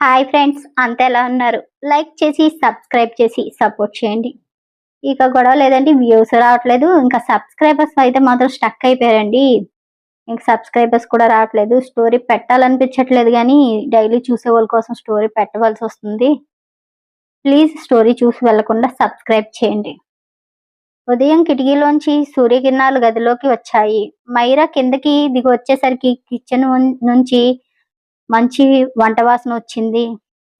Hi friends, అంతా ఎలా ఉన్నారు? లైక్ చేసి సబ్స్క్రైబ్ చేసి సపోర్ట్ చేయండి. ఇక గొడవ లేదండి, వ్యూస్ రావట్లేదు. ఇంకా సబ్స్క్రైబర్స్ అయితే మాత్రం స్టక్ అయిపోయారండి. ఇంక సబ్స్క్రైబర్స్ కూడా రావట్లేదు. స్టోరీ పెట్టాలనిపించట్లేదు కానీ డైలీ చూసే వాళ్ళ కోసం స్టోరీ పెట్టవలసి వస్తుంది. ప్లీజ్ స్టోరీ చూసి వెళ్లకుండా సబ్స్క్రైబ్ చేయండి. ఉదయం కిటికీలోంచి సూర్యకిరణాలు గదిలోకి వచ్చాయి. మైరా కిందకి దిగి వచ్చేసరికి కిచెన్ నుంచి మంచి వంట వాసన వచ్చింది.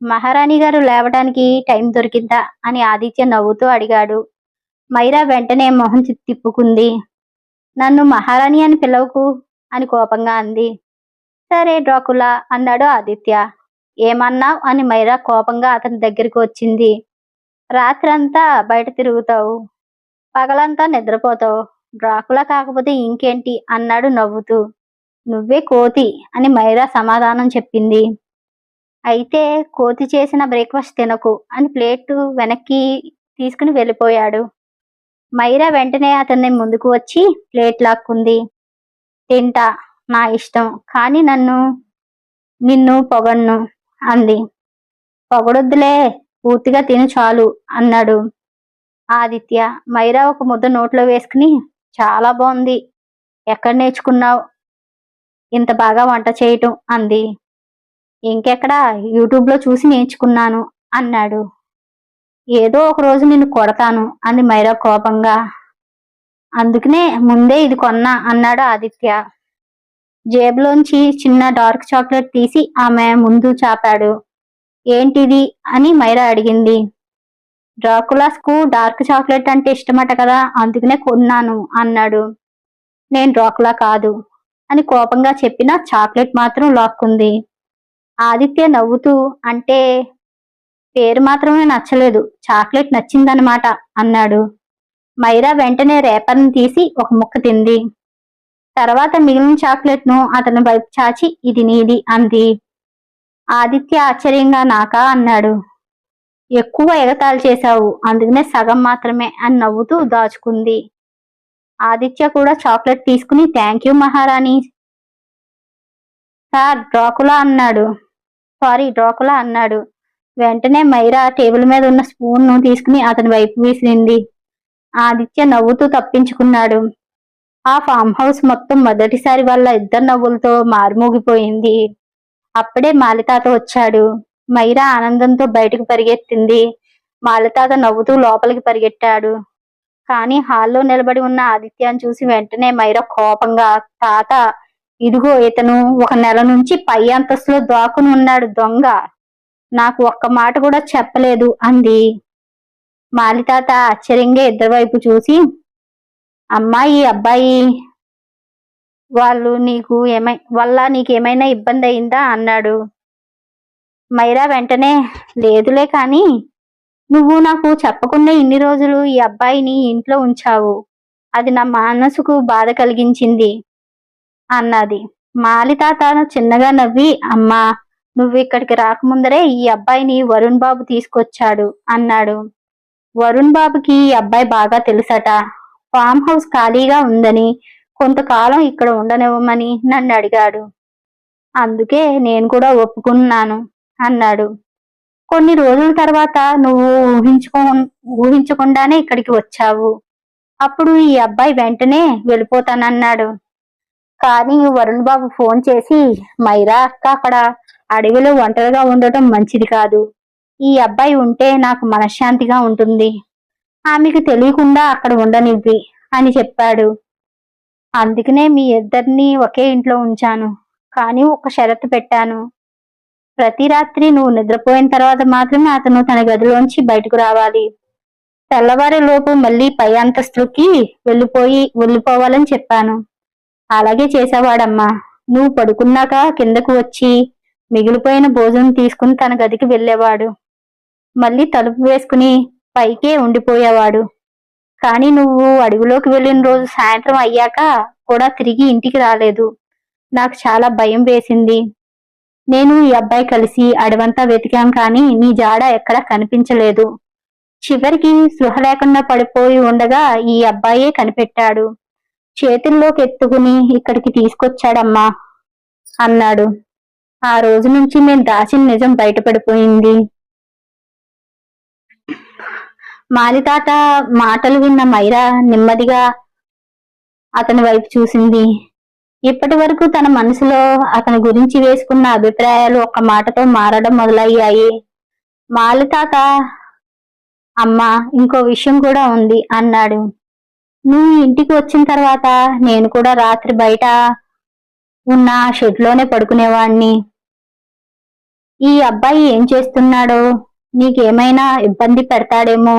మహారాణి గారు లేవడానికి టైం దొరికిందా అని ఆదిత్య నవ్వుతూ అడిగాడు. మైరా వెంటనే మొహం తిప్పుకుంది. నన్ను మహారాణి అని పిలవకు అని కోపంగా అంది. సరే డ్రాకులా అన్నాడు ఆదిత్య. ఏమన్నావ్ అని మైరా కోపంగా అతని దగ్గరికి వచ్చింది. రాత్రంతా బయట తిరుగుతావు, పగలంతా నిద్రపోతావు, డ్రాకులా కాకపోతే ఇంకేంటి అన్నాడు నవ్వుతూ. నువ్వే కోతి అని మైరా సమాధానం చెప్పింది. అయితే కోతి చేసిన బ్రేక్ఫాస్ట్ తినకు అని ప్లేట్ వెనక్కి తీసుకుని వెళ్ళిపోయాడు. మైరా వెంటనే అతన్ని ముందుకు వచ్చి ప్లేట్ లాక్కుంది. తింటా, నా ఇష్టం, కానీ నిన్ను పొగడ్ను అంది. పొగడొద్దులే, పూర్తిగా తిను చాలు అన్నాడు ఆదిత్య. మైరా ఒక ముద్ద నోట్లో వేసుకుని చాలా బాగుంది, ఎక్కడ నేర్చుకున్నావు ఇంత బాగా వంట చేయటం అంది. ఇంకెక్కడా, యూట్యూబ్లో చూసి నేర్చుకున్నాను అన్నాడు. ఏదో ఒక రోజు నిన్ను కొడతాను అంది మైరా కోపంగా. అందుకనే ముందే ఇది కొన్నా అన్నాడు ఆదిత్య. జేబులోంచి చిన్న డార్క్ చాక్లెట్ తీసి ఆమె ముందు చాపాడు. ఏంటిది అని మైరా అడిగింది. డ్రాకులాస్ కు డార్క్ చాక్లెట్ అంటే ఇష్టమట కదా, అందుకనే కొన్నాను అన్నాడు. నేను డ్రాకులా కాదు అని కోపంగా చెప్పిన చాక్లెట్ మాత్రం లాక్కుంది. ఆదిత్య నవ్వుతూ, అంటే పేరు మాత్రమే నచ్చలేదు, చాక్లెట్ నచ్చిందనమాట అన్నాడు. మైరా వెంటనే రేపర్ని తీసి ఒక ముక్క తింది. తర్వాత మిగిలిన చాక్లెట్ ను అతని వైపు చాచి ఇది నీది అంది. ఆదిత్య ఆశ్చర్యంగా నాకా అన్నాడు. ఎక్కువ ఎగతాళి చేశావు, అందుకనే సగం మాత్రమే అని నవ్వుతూ దాచుకుంది. ఆదిత్య కూడా చాక్లెట్ తీసుకుని థ్యాంక్ యూ మహారాణి సార్ డ్రాకులా అన్నాడు. వెంటనే మైరా టేబుల్ మీద ఉన్న స్పూన్ ను తీసుకుని అతని వైపు విసిరింది. ఆదిత్య నవ్వుతూ తప్పించుకున్నాడు. ఆ ఫామ్ హౌస్ మొత్తం మొదటిసారి వాళ్ళ ఇద్దరు నవ్వులతో మారుమోగిపోయింది. అప్పుడే మాలితాత వచ్చాడు. మైరా ఆనందంతో బయటకు పరిగెత్తింది. మాలితాత నవ్వుతూ లోపలికి పరిగెట్టాడు. కానీ హాల్లో నిలబడి ఉన్న ఆదిత్యాన్ని చూసి వెంటనే మైరా కోపంగా, తాత, ఇదిగో ఇతను 1 నెల నుంచి పై అంతస్తులో దాక్కుని ఉన్నాడు, దొంగ, నాకు ఒక్క మాట కూడా చెప్పలేదు అంది. మాలితాత ఆశ్చర్యంగా ఇద్దరి వైపు చూసి, అమ్మాయి అబ్బాయి వల్ల నీకేమైనా ఇబ్బంది అయిందా అన్నాడు. మైరా వెంటనే లేదులే, కానీ నువ్వు నాకు చెప్పకుండా ఇన్ని రోజులు ఈ అబ్బాయిని ఇంట్లో ఉంచావు, అది నా మనసుకు బాధ కలిగించింది అన్నది. మాలితాత చిన్నగా నవ్వి, అమ్మా, నువ్వు ఇక్కడికి రాకముందరే ఈ అబ్బాయిని వరుణ్ బాబు తీసుకొచ్చాడు అన్నాడు. వరుణ్ బాబుకి ఈ అబ్బాయి బాగా తెలుసట. ఫామ్ హౌస్ ఖాళీగా ఉందని, కొంతకాలం ఇక్కడ ఉండనివ్వమని నన్ను అడిగాడు. అందుకే నేను కూడా ఒప్పుకున్నాను అన్నాడు. కొన్ని రోజుల తర్వాత నువ్వు ఊహించకుండానే ఇక్కడికి వచ్చావు. అప్పుడు ఈ అబ్బాయి వెంటనే వెళ్ళిపోతానన్నాడు. కానీ వరుణ్ బాబు ఫోన్ చేసి, మైరా అక్క అక్కడ అడవిలో ఒంటరిగా ఉండటం మంచిది కాదు, ఈ అబ్బాయి ఉంటే నాకు మనశ్శాంతిగా ఉంటుంది, ఆమెకు తెలియకుండా అక్కడ ఉండనివ్వి అని చెప్పాడు. అందుకనే మీ ఇద్దరిని ఒకే ఇంట్లో ఉంచాను. కానీ ఒక షరతు పెట్టాను. ప్రతి రాత్రి నువ్వు నిద్రపోయిన తర్వాత మాత్రమే అతను తన గదిలోంచి బయటకు రావాలి. తెల్లవారి లోపు మళ్ళీ పై అంతస్తుకి వెళ్ళిపోవాలని చెప్పాను. అలాగే చేసేవాడమ్మా. నువ్వు పడుకున్నాక కిందకు వచ్చి మిగిలిపోయిన భోజనం తీసుకుని తన గదికి వెళ్ళేవాడు. మళ్ళీ తలుపు వేసుకుని పైకే ఉండిపోయేవాడు. కానీ నువ్వు అడవిలోకి వెళ్ళిన రోజు సాయంత్రం అయ్యాక కూడా తిరిగి ఇంటికి రాలేదు. నాకు చాలా భయం వేసింది. నేను ఈ అబ్బాయి కలిసి అడవంతా వెతికాం, కానీ నీ జాడ ఎక్కడా కనిపించలేదు. చివరికి స్పృహ లేకుండా పడిపోయి ఉండగా ఈ అబ్బాయే కనిపెట్టాడు. చేతుల్లోకి ఎత్తుకుని ఇక్కడికి తీసుకొచ్చాడమ్మా అన్నాడు. ఆ రోజు నుంచి మేము దాచిన నిజం బయటపడిపోయింది. మాలితాత మాటలు విన్న మైరా నెమ్మదిగా అతని వైపు చూసింది. ఇప్పటి వరకు తన మనసులో అతని గురించి వేసుకున్న అభిప్రాయాలు ఒక్క మాటతో మారడం మొదలయ్యాయి. మాలితాత, అమ్మా, ఇంకో విషయం కూడా ఉంది అన్నాడు. నువ్వు ఇంటికి వచ్చిన తర్వాత నేను కూడా రాత్రి బయట ఉన్న ఆ షెడ్లోనే పడుకునేవాణ్ణి. ఈ అబ్బాయి ఏం చేస్తున్నాడో, నీకేమైనా ఇబ్బంది పెడతాడేమో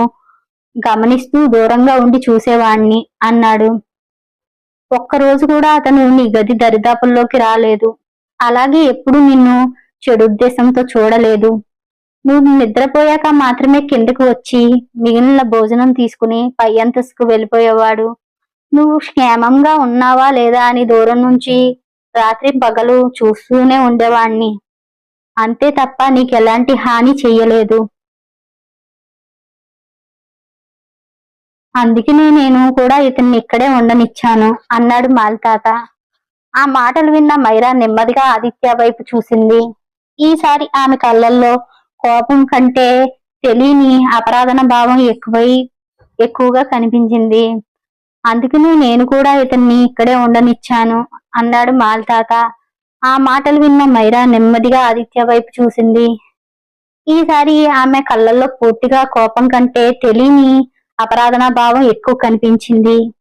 గమనిస్తూ దూరంగా ఉండి చూసేవాణ్ణి అన్నాడు. ఒక్కరోజు కూడా అతను నీ గది దరిదాపుల్లోకి రాలేదు. అలాగే ఎప్పుడు నిన్ను చెడు ఉద్దేశంతో చూడలేదు. నువ్వు నిద్రపోయాక మాత్రమే కిందకు వచ్చి మిగిలిన భోజనం తీసుకుని పై అంతస్తుకు వెళ్ళిపోయేవాడు. నువ్వు క్షేమంగా ఉన్నావా లేదా అని దూరం నుంచి రాత్రి పగలు చూస్తూనే ఉండేవాణ్ణి. అంతే తప్ప నీకెలాంటి హాని చెయ్యలేదు. అందుకనే నేను కూడా ఇతన్ని ఇక్కడే ఉండనిచ్చాను అన్నాడు మాలితాత. ఆ మాటలు విన్న మైరా నెమ్మదిగా ఆదిత్య వైపు చూసింది. ఈసారి ఆమె కళ్ళల్లో కోపం కంటే తెలియని అపరాధన భావం ఎక్కువగా కనిపించింది. అందుకని నేను కూడా ఇతన్ని ఇక్కడే ఉండనిచ్చాను అన్నాడు మాలితాత. ఆ మాటలు విన్న మైరా నెమ్మదిగా ఆదిత్య వైపు చూసింది. ఈసారి ఆమె కళ్ళల్లో పూర్తిగా కోపం కంటే తెలియని అపరాధన భావం ఎక్కువ కనిపించింది.